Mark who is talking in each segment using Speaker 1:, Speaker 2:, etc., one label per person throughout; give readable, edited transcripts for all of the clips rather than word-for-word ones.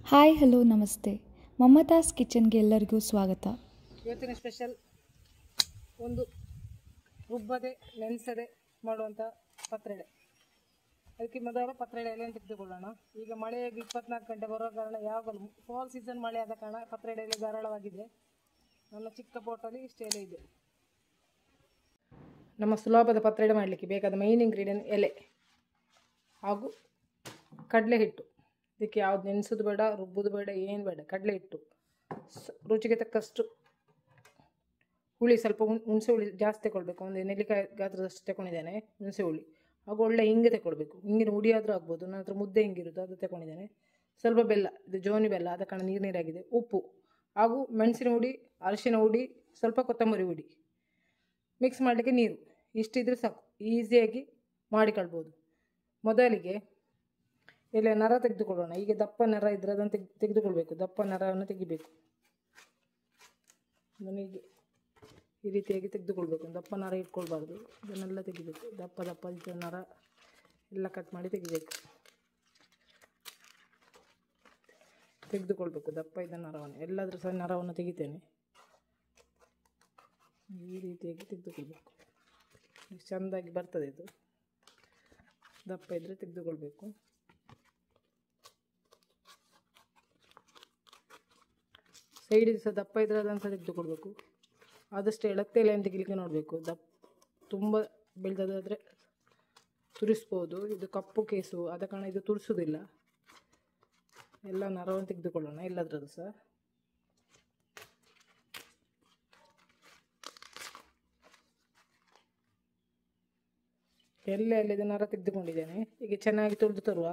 Speaker 1: Hi hello ನಮಸ್ತೆ. ಮಮತಾಸ್ ಕಿಚನ್ಗೆ ಎಲ್ಲರಿಗೂ ಸ್ವಾಗತ.
Speaker 2: ಇವತ್ತಿನ ಸ್ಪೆಷಲ್ ಒಂದು ರುಬ್ಬದೆ ನೆನೆಸದೆ ಮಾಡುವಂಥ ಪತ್ರೊಡೆ. ಅದಕ್ಕೆ ಮೊದಲು ಪತ್ರೊಡೆ ಎಲೆಯನ್ನು ತೆಗೆದುಕೊಳ್ಳೋಣ. ಈಗ ಮಳೆಯಾಗಿ 24 ಗಂಟೆ ಬರೋ ಕಾರಣ ಯಾವಾಗಲೂ ಫಾಲ್ ಸೀಸನ್ ಮಳೆ ಆದ ಕಾರಣ ಪತ್ರೊಡೆ ಎಲೆ ಧಾರಾಳವಾಗಿದೆ. ನನ್ನ ಚಿಕ್ಕ ಪೋಟಲ್ಲಿ ಇಷ್ಟು ಎಲೆ ಇದೆ. ನಮ್ಮ ಸುಲಭದ ಪತ್ರೊಡೆ ಮಾಡಲಿಕ್ಕೆ ಬೇಕಾದ ಮೈನ್ ಇಂಗ್ರೀಡಿಯೆಂಟ್ ಎಲೆ ಹಾಗೂ ಕಡಲೆ ಹಿಟ್ಟು. ಇದಕ್ಕೆ ಯಾವ್ದು ನೆನೆಸೋದು ಬೇಡ, ರುಬ್ಬೋದು ಬೇಡ, ಏನು ಬೇಡ. ಕಡಲೆ ಹಿಟ್ಟು, ರುಚಿಗೆ ತಕ್ಕಷ್ಟು ಹುಳಿ, ಸ್ವಲ್ಪ ಹುಣಸೆ ಹುಳಿ ಜಾಸ್ತಿ ತಗೊಳ್ಬೇಕು. ಒಂದು ನೆಲ್ಲಿಕಾಯಿ ಗಾತ್ರದಷ್ಟು ತಗೊಂಡಿದ್ದೇನೆ ಹುಣಸೆ ಹುಳಿ. ಹಾಗೂ ಒಳ್ಳೆ ಹಿಂಗೆ ತಗೊಳ್ಬೇಕು. ಹಿಂಗಿನ ಹುಡಿ ಆದರೂ ಆಗ್ಬೋದು, ನನ್ನ ಹತ್ರ ಮುದ್ದೆ ಹಿಂಗಿರೋದು ಅದು ತಗೊಂಡಿದ್ದೇನೆ. ಸ್ವಲ್ಪ ಬೆಲ್ಲ, ಇದು ಜೋನಿ ಬೆಲ್ಲ, ಆದ ಕಾರಣ ನೀರಾಗಿದೆ. ಉಪ್ಪು ಹಾಗೂ ಮೆಣಸಿನ ಹುಡಿ, ಅರಿಶಿನ ಹುಡಿ, ಸ್ವಲ್ಪ ಕೊತ್ತಂಬರಿ ಹುಡಿ, ಮಿಕ್ಸ್ ಮಾಡಲಿಕ್ಕೆ ನೀರು. ಇಷ್ಟಿದ್ರೆ ಸಾಕು, ಈಸಿಯಾಗಿ ಮಾಡಿಕೊಳ್ಬೋದು. ಮೊದಲಿಗೆ ಎಲೆ ನರ ತೆಗೆದುಕೊಳ್ಳೋಣ. ಈಗ ದಪ್ಪ ನರ ಇದ್ದರೆ ಅದನ್ನು ತೆಗೆದುಕೊಳ್ಬೇಕು. ದಪ್ಪ ನರವನ್ನು ತೆಗಿಬೇಕು. ನನಗೆ ಈ ರೀತಿಯಾಗಿ ತೆಗೆದುಕೊಳ್ಬೇಕು. ದಪ್ಪ ನರ ಇಟ್ಕೊಳ್ಬಾರ್ದು, ಇದನ್ನೆಲ್ಲ ತೆಗಿಬೇಕು. ದಪ್ಪ ದಪ್ಪ ಇದ್ದ ನರ ಎಲ್ಲ ಕಟ್ ಮಾಡಿ ತೆಗೆದುಕೊಳ್ಬೇಕು. ದಪ್ಪ ಇದ್ದ ನರವನ್ನು, ಎಲ್ಲಾದರೂ ಸಹ ನರವನ್ನು ತೆಗಿತೇನೆ. ಈ ರೀತಿಯಾಗಿ ತೆಗೆದುಕೊಳ್ಬೇಕು. ಚೆಂದಾಗಿ ಬರ್ತದೆ ಇದು. ದಪ್ಪ ಇದ್ದರೆ ತೆಗೆದುಕೊಳ್ಬೇಕು. ಸೈಡಿಗೆ ಸಹ ದಪ್ಪ ಇದ್ದರೆ ಅದನ್ನು ಸಹ ತೆಗೆದುಕೊಳ್ಬೇಕು. ಆದಷ್ಟು ಎಳತ್ತೆ ಎಲೆಯನ್ನು ತೆಗಿಲಿಕ್ಕೆ ನೋಡಬೇಕು. ತುಂಬ ಬೆಳೆದಾದರೆ ತುರಿಸ್ಬೋದು. ಇದು ಕಪ್ಪು ಕೇಸು, ಆದ ಕಾರಣ ಇದು ತುರಿಸೋದಿಲ್ಲ. ಎಲ್ಲ ನರವನ್ನು ತೆಗೆದುಕೊಳ್ಳೋಣ ಎಲ್ಲದ್ರದ್ದು ಸಹ. ಎಲ್ಲಿದೆ ನರ ತೆಗೆದುಕೊಂಡಿದ್ದೇನೆ. ಈಗ ಚೆನ್ನಾಗಿ ತುಳಿದು ತರುವ.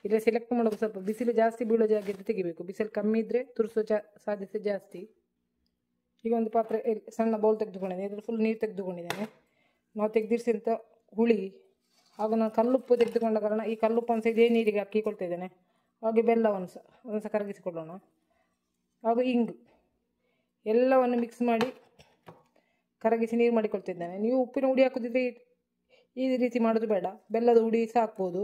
Speaker 2: ಇಲ್ಲ ಸೆಲೆಕ್ಟ್ ಮಾಡೋದು, ಸ್ವಲ್ಪ ಬಿಸಿಲು ಜಾಸ್ತಿ ಬೀಳೋ ಜಾಗದಲ್ಲಿ ತೆಗಿಬೇಕು. ಬಿಸಿಲು ಕಮ್ಮಿ ಇದ್ದರೆ ತುರಿಸೋ ಸಾಧ್ಯತೆ ಜಾಸ್ತಿ. ಈಗ ಒಂದು ಪಾತ್ರೆ ಸಣ್ಣ ಬೌಲ್ ತೆಗೆದುಕೊಂಡಿದ್ದೇನೆ. ಇದರಲ್ಲಿ ಫುಲ್ ನೀರು ತೆಗೆದುಕೊಂಡಿದ್ದೇನೆ. ನಾವು ತೆಗೆದಿರಿಸಿದಂಥ ಹುಳಿ ಹಾಗೂ ನಾನು ಕಲ್ಲುಪ್ಪು ತೆಗೆದುಕೊಂಡ ಕಾರಣ ಈ ಕಲ್ಲುಪ್ಪನ್ನು ಸಹ ಇದೇ ನೀರಿಗೆ ಹಾಕಿಕೊಳ್ತಾ ಇದ್ದೇನೆ. ಹಾಗೆ ಬೆಲ್ಲವನ್ನು ಸಹ ಕರಗಿಸಿಕೊಳ್ಳೋಣ. ಹಾಗೂ ಇಂಗು ಎಲ್ಲವನ್ನು ಮಿಕ್ಸ್ ಮಾಡಿ ಕರಗಿಸಿ ನೀರು ಮಾಡಿಕೊಳ್ತಿದ್ದೇನೆ. ನೀವು ಉಪ್ಪಿನ ಹುಡಿ ಹಾಕೋದಿದ್ರೆ ಈ ರೀತಿ ಮಾಡೋದು ಬೇಡ, ಬೆಲ್ಲದ ಹುಡಿ ಸಹ ಹಾಕ್ಬೋದು.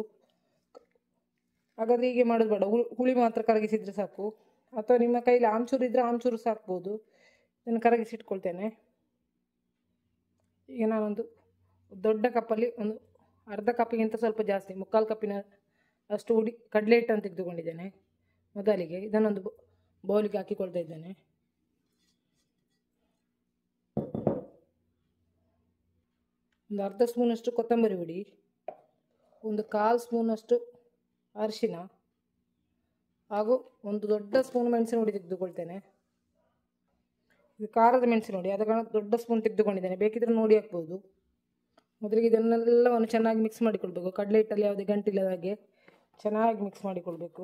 Speaker 2: ಹಾಗಾದರೆ ಹೀಗೆ ಮಾಡೋದು ಬೇಡ, ಹುಳಿ ಮಾತ್ರ ಕರಗಿಸಿದರೆ ಸಾಕು. ಅಥವಾ ನಿಮ್ಮ ಕೈಲಿ ಆಮ್ಚೂರು ಇದ್ದರೆ ಆಮ್ಚೂರು ಸಹ ಹಾಕ್ಬೋದು. ಇದನ್ನು ಕರಗಿಸಿಟ್ಕೊಳ್ತೇನೆ. ಈಗ ನಾನೊಂದು ದೊಡ್ಡ ಕಪ್ಪಲ್ಲಿ ಒಂದು ಅರ್ಧ ಕಪ್ಪಿಗಿಂತ ಸ್ವಲ್ಪ ಜಾಸ್ತಿ, 3/4 ಕಪ್ಪಿನ ಅಷ್ಟು ಹುಡಿ ಕಡಲೆ ಹಿಟ್ಟನ್ನು ತೆಗೆದುಕೊಂಡಿದ್ದೇನೆ. ಮೊದಲಿಗೆ ಇದನ್ನೊಂದು ಬೌಲಿಗೆ ಹಾಕಿಕೊಳ್ತಾ ಇದ್ದೇನೆ. ಒಂದು ಅರ್ಧ ಸ್ಪೂನಷ್ಟು ಕೊತ್ತಂಬರಿ ಹುಡಿ, ಒಂದು 1/4 ಸ್ಪೂನಷ್ಟು ಅರಿಶಿನ ಹಾಗೂ ಒಂದು ದೊಡ್ಡ ಸ್ಪೂನ್ ಮೆಣಸಿನ ಹುಡಿ ತೆಗೆದುಕೊಳ್ತೇನೆ. ಇದು ಖಾರದ ಮೆಣಸಿನ ಹುಡಿ, ಆದ ಕಾರಣ ದೊಡ್ಡ ಸ್ಪೂನ್ ತೆಗೆದುಕೊಂಡಿದ್ದೇನೆ. ಬೇಕಿದ್ರೆ ನೋಡಿ ಹಾಕ್ಬೋದು. ಮೊದಲಿಗೆ ಇದನ್ನೆಲ್ಲವನ್ನು ಚೆನ್ನಾಗಿ ಮಿಕ್ಸ್ ಮಾಡಿಕೊಳ್ಬೇಕು. ಕಡಲೆ ಹಿಟ್ಟಲ್ಲಿ ಯಾವುದೇ ಗಂಟಿಲ್ಲದ ಹಾಗೆ ಚೆನ್ನಾಗಿ ಮಿಕ್ಸ್ ಮಾಡಿಕೊಳ್ಬೇಕು.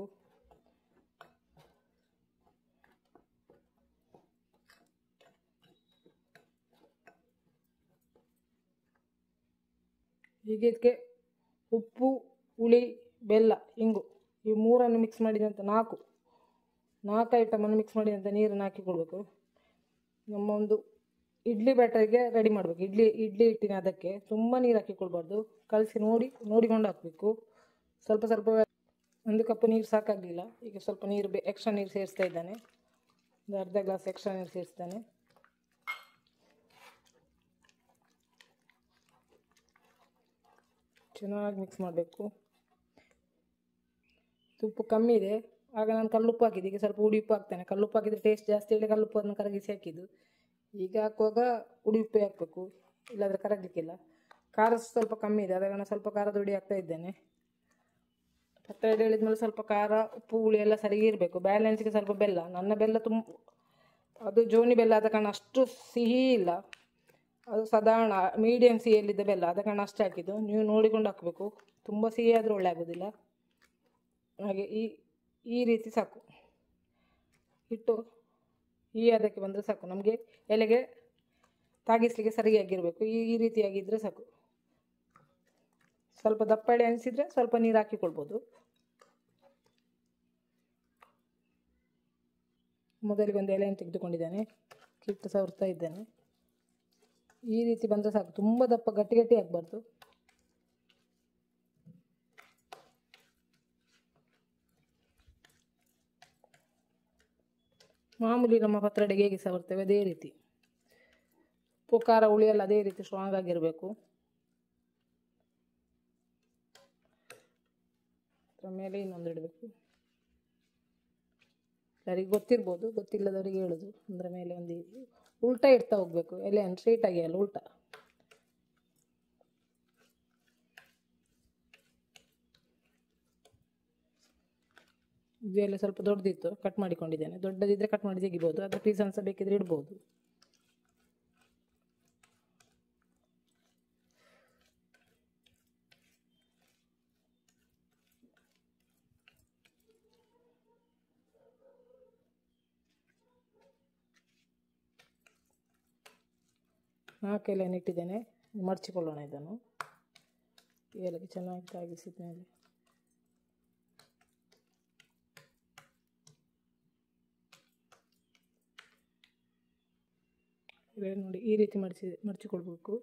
Speaker 2: ಹೀಗೆ ಇದಕ್ಕೆ ಉಪ್ಪು, ಹುಳಿ, ಬೆಲ್ಲ, ಇಂಗು ಈ ಮೂರನ್ನು ಮಿಕ್ಸ್ ಮಾಡಿದಂಥ ನಾಲ್ಕು ಐಟಮನ್ನು ಮಿಕ್ಸ್ ಮಾಡಿದಂಥ ನೀರನ್ನು ಹಾಕಿಕೊಳ್ಬೇಕು. ನಮ್ಮ ಒಂದು ಇಡ್ಲಿ ಬ್ಯಾಟರಿಗೆ ರೆಡಿ ಮಾಡಬೇಕು. ಇಡ್ಲಿ ಹಿಟ್ಟಿನ ಅದಕ್ಕೆ ತುಂಬ ನೀರು ಹಾಕಿಕೊಳ್ಬಾರ್ದು. ಕಲಸಿ ನೋಡಿಕೊಂಡು ಹಾಕಬೇಕು. ಸ್ವಲ್ಪ 1 ಕಪ್ ನೀರು ಸಾಕಾಗಲಿಲ್ಲ. ಈಗ ಸ್ವಲ್ಪ ನೀರು ಎಕ್ಸ್ಟ್ರಾ ನೀರು ಸೇರಿಸ್ತಾ ಇದ್ದಾನೆ. ಒಂದು ಅರ್ಧ ಗ್ಲಾಸ್ ಎಕ್ಸ್ಟ್ರಾ ನೀರು ಸೇರಿಸ್ತಾನೆ. ಚೆನ್ನಾಗಿ ಮಿಕ್ಸ್ ಮಾಡಬೇಕು. ಉಪ್ಪು ಕಮ್ಮಿ ಇದೆ, ಆಗ ನಾನು ಕಲ್ಲುಪ್ಪು ಹಾಕಿದ್ದು. ಈಗ ಸ್ವಲ್ಪ ಹುಡಿ ಉಪ್ಪು ಹಾಕ್ತೇನೆ. ಕಲ್ಲುಪ್ಪು ಹಾಕಿದರೆ ಟೇಸ್ಟ್ ಜಾಸ್ತಿ ಹೇಳಿ ಕಲ್ಲುಪ್ಪನ್ನು ಕರಗಿಸಿ ಹಾಕಿದ್ದು. ಈಗ ಹಾಕುವಾಗ ಹುಡಿ ಉಪ್ಪು ಹಾಕಬೇಕು, ಇಲ್ಲಾಂದರೆ ಕರಗಲಿಕ್ಕಿಲ್ಲ. ಖಾರ ಸ್ವಲ್ಪ ಕಮ್ಮಿ ಇದೆ, ಆದ ಕಾರಣ ಸ್ವಲ್ಪ ಖಾರದ ಹುಡಿ ಹಾಕ್ತಾ ಇದ್ದೇನೆ. ಪತ್ರೊಡೆ ಹೇಳಿದ್ಮೇಲೆ ಸ್ವಲ್ಪ ಖಾರ, ಉಪ್ಪು, ಹುಳಿ ಎಲ್ಲ ಸರಿಗೆ ಇರಬೇಕು. ಬ್ಯಾಲೆನ್ಸ್ಗೆ ಸ್ವಲ್ಪ ಬೆಲ್ಲ. ನನ್ನ ಬೆಲ್ಲ ಅದು ಜೋನಿ ಬೆಲ್ಲ, ಆದ ಕಾರಣ ಅಷ್ಟು ಸಿಹಿ ಇಲ್ಲ. ಅದು ಸಾಧಾರಣ ಮೀಡಿಯಂ ಸಿಹಿಯಲ್ಲಿದ್ದ ಬೆಲ್ಲ, ಆದ ಕಾರಣ ಅಷ್ಟು ಹಾಕಿದ್ದು. ನೀವು ನೋಡಿಕೊಂಡು ಹಾಕಬೇಕು. ತುಂಬ ಸಿಹಿ ಆದರೂ ಒಳ್ಳೆ ಆಗೋದಿಲ್ಲ. ಹಾಗೆ ಈ ರೀತಿ ಸಾಕು. ಹಿಟ್ಟು ಈ ಅದಕ್ಕೆ ಬಂದರೆ ಸಾಕು. ನಮಗೆ ಎಲೆಗೆ ತಾಗಿಸಲಿಕ್ಕೆ ಸರಿಯಾಗಿರಬೇಕು. ಈ ರೀತಿಯಾಗಿದ್ದರೆ ಸಾಕು. ಸ್ವಲ್ಪ ದಪ್ಪ ಎಳೆ ಅನಿಸಿದರೆ ಸ್ವಲ್ಪ ನೀರು ಹಾಕಿಕೊಳ್ಬೋದು. ಮೊದಲಿಗೆ ಒಂದು ಎಲೆಯನ್ನು ತೆಗೆದುಕೊಂಡಿದ್ದೇನೆ, ಹಿಟ್ಟು ಸವರ್ತಾ ಇದ್ದೇನೆ. ಈ ರೀತಿ ಬಂದರೆ ಸಾಕು. ತುಂಬ ದಪ್ಪ ಗಟ್ಟಿ ಆಗಬಾರ್ದು. ಮಾಮೂಲಿ ನಮ್ಮ ಪತ್ರೊಡೆಗೆ ಹೇಗೆ ಸಹ ಬರ್ತೇವೆ ಅದೇ ರೀತಿ. ಉಪ್ಪು ಖಾರ ಹುಳಿ ಎಲ್ಲ ಅದೇ ರೀತಿ ಸ್ಟ್ರಾಂಗ್ ಆಗಿರಬೇಕು. ಅದರ ಮೇಲೆ ಇನ್ನೊಂದು ಇಡಬೇಕು. ಯಾರಿಗೆ ಗೊತ್ತಿರ್ಬೋದು, ಗೊತ್ತಿಲ್ಲದವರಿಗೆ ಹೇಳೋದು. ಅದರ ಮೇಲೆ ಒಂದು ಉಲ್ಟಾ ಇಡ್ತಾ ಹೋಗ್ಬೇಕು, ಎಲೆಯನ್ನು ಸ್ಟ್ರೈಟಾಗಿ ಅಲ್ಲ ಉಲ್ಟಾ. ಇದು ಎಲ್ಲ ಸ್ವಲ್ಪ ದೊಡ್ಡದಿತ್ತು, ಕಟ್ ಮಾಡಿಕೊಂಡಿದ್ದೇನೆ. ದೊಡ್ಡದಿದ್ದರೆ ಕಟ್ ಮಾಡಿ ತೆಗಿಬೋದು, ಅದರ ಪೀಸ್ ಅನ್ಸ ಬೇಕಿದ್ರೆ ಇಡ್ಬೋದು. ನಾಲ್ಕು ಎಲೆಯನ್ನು ಇಟ್ಟಿದ್ದೇನೆ, ಮಡಚಿಕೊಳ್ಳೋಣ ಇದನ್ನು. ಈ ಎಲೆಗೆ ಚೆನ್ನಾಗಿ ತಾಗಿಸಿದ ಮೇಲೆ ನೋಡಿ ಈ ರೀತಿ ಮಡಚಿಕೊಳ್ಬೇಕು.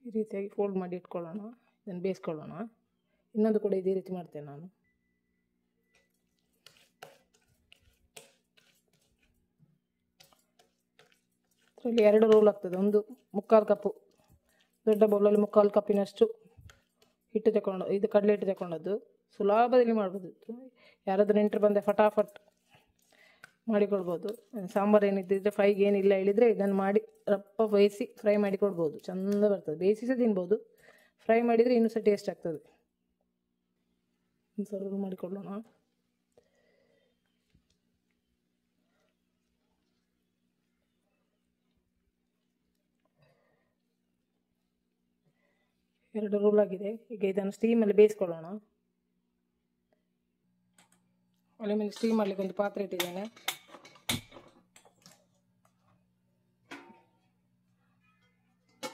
Speaker 2: ಈ ರೀತಿಯಾಗಿ ಫೋಲ್ಡ್ ಮಾಡಿ ಇಟ್ಕೊಳ್ಳೋಣ. ಇದನ್ನು ಬೇಯಿಸ್ಕೊಳ್ಳೋಣ. ಇನ್ನೊಂದು ಕೂಡ ಇದೇ ರೀತಿ ಮಾಡ್ತೇನೆ ನಾನು. ಇದರಲ್ಲಿ 2 ರೋಲ್ ಆಗ್ತದೆ. ಒಂದು 3/4 ಕಪ್ಪು, ದೊಡ್ಡ ಬೌಲಲ್ಲಿ 3/4 ಕಪ್ಪಿನಷ್ಟು ಹಿಟ್ಟು ತಗೊಂಡು, ಇದು ಕಡಲೆ ಹಿಟ್ಟು ತಗೊಂಡದ್ದು. ಸುಲಭದಲ್ಲಿ ಮಾಡ್ಬೋದು. ಯಾರಾದರೂ ನೆಂಟರು ಬಂದರೆ ಫಟಾಫಟ್ ಮಾಡಿಕೊಡ್ಬೋದು. ಸಾಂಬಾರು ಏನಿದ್ದಿದ್ರೆ ಫ್ರೈಗೆ ಏನಿಲ್ಲ ಹೇಳಿದರೆ ಇದನ್ನು ಮಾಡಿ ರಪ್ಪ ಬೇಯಿಸಿ ಫ್ರೈ ಮಾಡಿ ಕೊಡ್ಬೋದು. ಚೆಂದ ಬರ್ತದೆ. ಬೇಯಿಸಿ ಸಹ ತಿನ್ಬೋದು, ಫ್ರೈ ಮಾಡಿದರೆ ಇನ್ನೂ ಸಹ ಟೇಸ್ಟ್ ಆಗ್ತದೆ. ಸರ್ವ್ ಮಾಡಿಕೊಳ್ಳೋಣ. ಎರಡು ರೋಲ್ ಆಗಿದೆ. ಈಗ ಇದನ್ನು ಸ್ಟೀಮಲ್ಲಿ ಬೇಯಿಸ್ಕೊಳ್ಳೋಣ. ಒಲೆ ಮೇಲೆ ಸ್ಟೀಮ್ ಮಾಡಲಿಕ್ಕೆ ಒಂದು ಪಾತ್ರೆ ಇಟ್ಟಿದ್ದೇನೆ.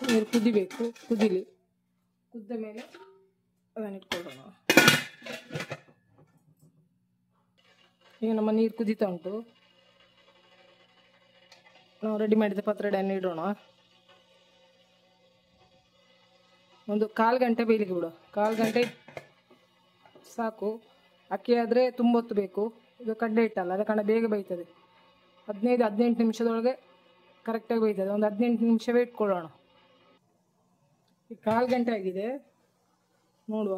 Speaker 2: ನೀರು ಕುದಿಬೇಕು, ಕುದಿಲಿ. ಕುದ್ದ ಮೇಲೆ ಅದನ್ನು ಇಟ್ಕೊಳ್ಳೋಣ. ಈಗ ನಮ್ಮ ನೀರು ಕುದೀತಾ ಉಂಟು. ನಾವು ರೆಡಿ ಮಾಡಿದ ಪತ್ರೊಡೆಯನ್ನು ಇಡೋಣ. ಒಂದು 1/4 ಗಂಟೆ ಬೇಯಲಿಕ್ಕೆ ಬಿಡು. 1/4 ಗಂಟೆ ಸಾಕು. ಅಕ್ಕಿ ಆದರೆ ತುಂಬ ಹೊತ್ತು ಬೇಕು. ಇದು ಕಡ್ಲೆ ಹಿಟ್ಟಲ್ಲ, ಅದ ಕಾರಣ ಬೇಗ ಬೇಯ್ತದೆ. 15-18 ನಿಮಿಷದೊಳಗೆ ಕರೆಕ್ಟಾಗಿ ಬೇಯ್ತದೆ. ಒಂದು 18 ನಿಮಿಷವೇ ಇಟ್ಕೊಳ್ಳೋಣ. ಈಗ 1/4 ಗಂಟೆ ಆಗಿದೆ, ನೋಡುವ.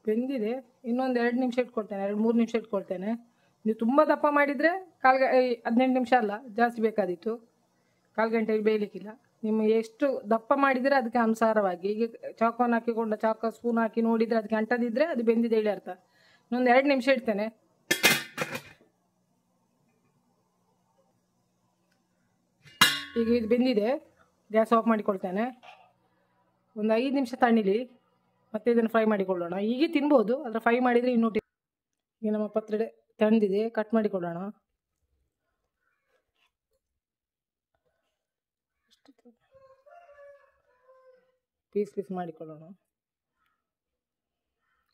Speaker 2: ಬೆಂದಿದೆ. ಇನ್ನೊಂದು 2 ನಿಮಿಷ ಇಟ್ಕೊಳ್ತೇನೆ, 2-3 ನಿಮಿಷ ಇಟ್ಕೊಳ್ತೇನೆ. ನೀವು ತುಂಬ ದಪ್ಪ ಮಾಡಿದರೆ 18 ನಿಮಿಷ ಅಲ್ಲ, ಜಾಸ್ತಿ ಬೇಕಾದೀತು. 1/4 ಗಂಟೆಗೆ ಬೇಯಲಿಕ್ಕಿಲ್ಲ. ನಿಮಗೆ ಎಷ್ಟು ದಪ್ಪ ಮಾಡಿದರೆ ಅದಕ್ಕೆ ಅನುಸಾರವಾಗಿ. ಈಗ ಚಾಕುವನ್ನು ಹಾಕಿಕೊಂಡು ಚಾಕು ಸ್ಪೂನ್ ಹಾಕಿ ನೋಡಿದರೆ ಅದಕ್ಕೆ ಅಂಟದಿದ್ದರೆ ಅದು ಬೆಂದಿದೆ ಹೇಳಿ ಅರ್ಥ. ಇನ್ನೊಂದು 2 ನಿಮಿಷ ಇಡ್ತೇನೆ. ಈಗ ಇದು ಬೆಂದಿದೆ, ಗ್ಯಾಸ್ ಆಫ್ ಮಾಡಿಕೊಳ್ತೇನೆ. ಒಂದು 5 ನಿಮಿಷ ತಣಿಲಿ, ಮತ್ತೆ ಇದನ್ನು ಫ್ರೈ ಮಾಡಿಕೊಳ್ಳೋಣ. ಹೀಗೆ ತಿನ್ಬೋದು, ಆದರೆ ಫ್ರೈ ಮಾಡಿದರೆ ಇನ್ನೂ ಈಗ ನಮ್ಮ ಪತ್ರೊಡೆ ತಣ್ಣದಿದೆ, ಕಟ್ ಮಾಡಿಕೊಳ್ಳೋಣ. ಪೀಸ್ ಮಾಡಿಕೊಳ್ಳೋಣ.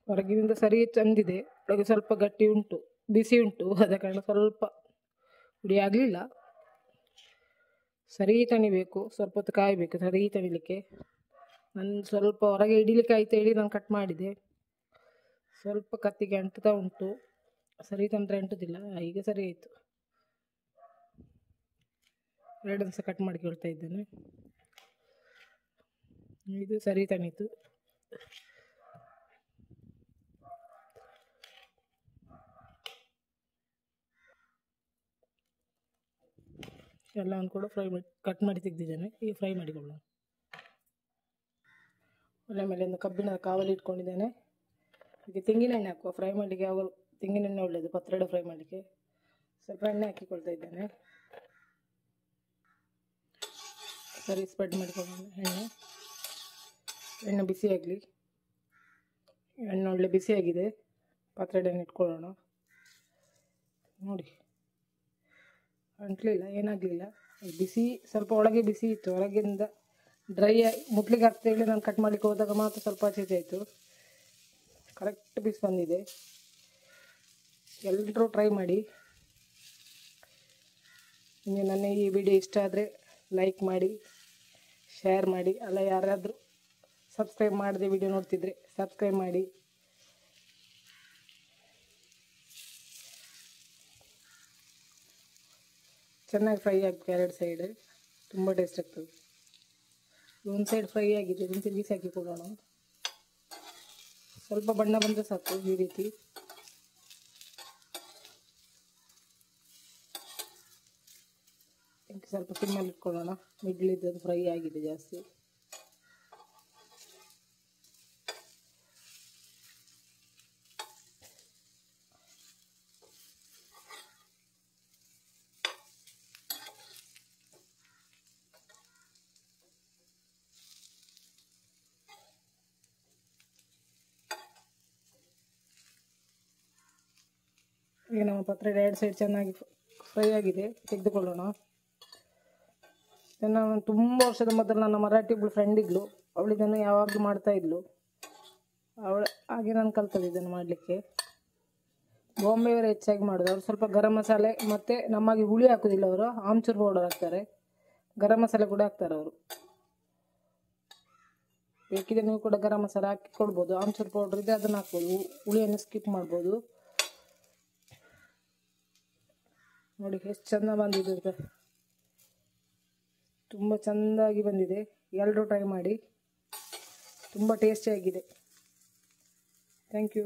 Speaker 2: ಹೊರಗಿನಿಂದ ಸರಿ ತಂದಿದೆ, ಒಳಗೆ ಸ್ವಲ್ಪ ಗಟ್ಟಿ ಉಂಟು, ಬಿಸಿ ಉಂಟು. ಆದ ಕಾರಣ ಸ್ವಲ್ಪ ಹುಡಿ ಆಗಲಿಲ್ಲ. ಸರಿ ತಣಿಬೇಕು, ಸ್ವಲ್ಪ ಹೊತ್ತು ಕಾಯಬೇಕು ಸರಿ ತಣಿಲಿಕ್ಕೆ. ನಾನು ಸ್ವಲ್ಪ ಹೊರಗೆ ಇಡೀಲಿಕ್ಕೆ ಆಯ್ತು ಹೇಳಿ ನಾನು ಕಟ್ ಮಾಡಿದೆ. ಸ್ವಲ್ಪ ಕತ್ತಿಗೆ ಅಂಟುತ್ತಾ ಉಂಟು, ಸರಿ ತಂದರೆ ಅಂಟುದಿಲ್ಲ. ಈಗ ಸರಿ ಆಯಿತು. 2 ನಿಮಿಷ ಕಟ್ ಮಾಡಿಕೊಳ್ತಾ ಇದ್ದೇನೆ. ಇದು ಸರಿ ತಣೀತು. ಎಲ್ಲವನ್ನು ಕೂಡ ಕಟ್ ಮಾಡಿ ತೆಗೆದಿದ್ದೇನೆ. ಈಗ ಫ್ರೈ ಮಾಡಿಕೊಳ್ಳೋಣ. ಒಲೆ ಮೇಲೆ ಒಂದು ಕಬ್ಬಿಣದ ಕಾವಲಿ ಇಟ್ಕೊಂಡಿದ್ದೇನೆ. ಈಗ ತೆಂಗಿನೆಣ್ಣೆ ಹಾಕುವ. ಫ್ರೈ ಮಾಡಲಿಕ್ಕೆ ಯಾವ ತೆಂಗಿನೆಣ್ಣೆ ಒಳ್ಳೆಯದು, ಪತ್ರೊಡೆ ಫ್ರೈ ಮಾಡಲಿಕ್ಕೆ. ಸ್ವಲ್ಪ ಎಣ್ಣೆ ಹಾಕಿಕೊಳ್ತಾ ಇದ್ದೇನೆ. ಸರಿ ಸ್ಪ್ರೆಡ್ ಮಾಡಿಕೊಳ್ಳೋಣ. ಎಣ್ಣೆ ಬಿಸಿಯಾಗಲಿ. ಎಣ್ಣೆ ಒಳ್ಳೆ ಬಿಸಿಯಾಗಿದೆ. ಪತ್ರೊಡೆಯನ್ನು ಇಟ್ಕೊಳ್ಳೋಣ. ನೋಡಿ ಅಂಟಲಿಲ್ಲ, ಏನಾಗಲಿಲ್ಲ. ಬಿಸಿ ಸ್ವಲ್ಪ ಒಳಗೆ ಬಿಸಿ ಇತ್ತು, ಹೊರಗಿಂದ ಡ್ರೈ ಮುಟ್ಲಿಕ್ಕೆ ಆಗ್ತೇಳಿ ನಾನು ಕಟ್ ಮಾಡಲಿಕ್ಕೆ ಹೋದಾಗ ಮಾತ್ರ ಸ್ವಲ್ಪ ಆಚೆ ಆಯಿತು. ಕರೆಕ್ಟ್ ಪೀಸ್ ಬಂದಿದೆ. ಎಲ್ಲರೂ ಟ್ರೈ ಮಾಡಿ. ನಿಮಗೆ ನನ್ನ ಈ ವಿಡಿಯೋ ಇಷ್ಟ ಆದರೆ ಲೈಕ್ ಮಾಡಿ, ಶೇರ್ ಮಾಡಿ. ಅಲ್ಲ, ಯಾರಾದರೂ ಸಬ್ಸ್ಕ್ರೈಬ್ ಮಾಡದೆ ವಿಡಿಯೋ ನೋಡ್ತಿದ್ರೆ ಸಬ್ಸ್ಕ್ರೈಬ್ ಮಾಡಿ. ಚೆನ್ನಾಗಿ ಫ್ರೈ ಆಗಬೇಕು, ಎರಡು ಸೈಡ್ ತುಂಬ ಟೇಸ್ಟ್ ಆಗ್ತದೆ. ಒಂದು ಸೈಡ್ ಫ್ರೈ ಆಗಿದೆ, ಇದನ್ನು ತಿರುಗಿಸಿ ಹಾಕಿ ಕೊಡೋಣ. ಸ್ವಲ್ಪ ಬಣ್ಣ ಬಂದರೆ ಸಾಕು, ಈ ರೀತಿ. ಸ್ವಲ್ಪ ಸಿಮ್ಮಲ್ಲಿ ಇಟ್ಕೊಳ್ಳೋಣ. ಮಿಡ್ಲಿದ್ದು ಫ್ರೈ ಆಗಿದೆ ಜಾಸ್ತಿ. ಈಗ ನಮ್ಮ ಪತ್ರೊಡೆ ಎರಡು ಸೈಡ್ ಚೆನ್ನಾಗಿ ಫ್ರೈ ಆಗಿದೆ, ತೆಗೆದುಕೊಳ್ಳೋಣ. ನಾನು ತುಂಬ ವರ್ಷದ ಮೊದಲು ನನ್ನ ಮರಾಠಿ ಫ್ರೆಂಡ್ ಇದ್ಲು, ಅವಳು ಇದನ್ನು ಯಾವಾಗಲೂ ಮಾಡ್ತಾ ಇದ್ಲು. ಹಾಗೆ ನಾನು ಕಲ್ತದ್ದು ಇದನ್ನು ಮಾಡಲಿಕ್ಕೆ. ಬಾಂಬೆಯವರು ಹೆಚ್ಚಾಗಿ ಮಾಡೋದು. ಅವರು ಸ್ವಲ್ಪ ಗರಂ ಮಸಾಲೆ ಮತ್ತು ನಮಗೆ ಹುಳಿ ಹಾಕೋದಿಲ್ಲ, ಅವರು ಆಮ್ಚೂರು ಪೌಡರ್ ಹಾಕ್ತಾರೆ, ಗರಂ ಮಸಾಲೆ ಕೂಡ ಹಾಕ್ತಾರೆ ಅವರು. ಬೇಕಿದ್ರೆ ನೀವು ಕೂಡ ಗರಂ ಮಸಾಲೆ ಹಾಕಿ ಕೊಡ್ಬೋದು. ಆಮ್ಚೂರು ಪೌಡರ್ ಇದೆ, ಅದನ್ನು ಹಾಕ್ಬೋದು. ಹುಳಿಯನ್ನು ಸ್ಕಿಪ್ ಮಾಡ್ಬೋದು. ನೋಡಿ ಎಷ್ಟು ಚೆಂದ ಬಂದಿದೆ ಅಂತ, ತುಂಬ ಚೆಂದಾಗಿ ಬಂದಿದೆ. ಎಲ್ಲರೂ ಟ್ರೈ ಮಾಡಿ, ತುಂಬ ಟೇಸ್ಟಿಯಾಗಿದೆ. Thank you.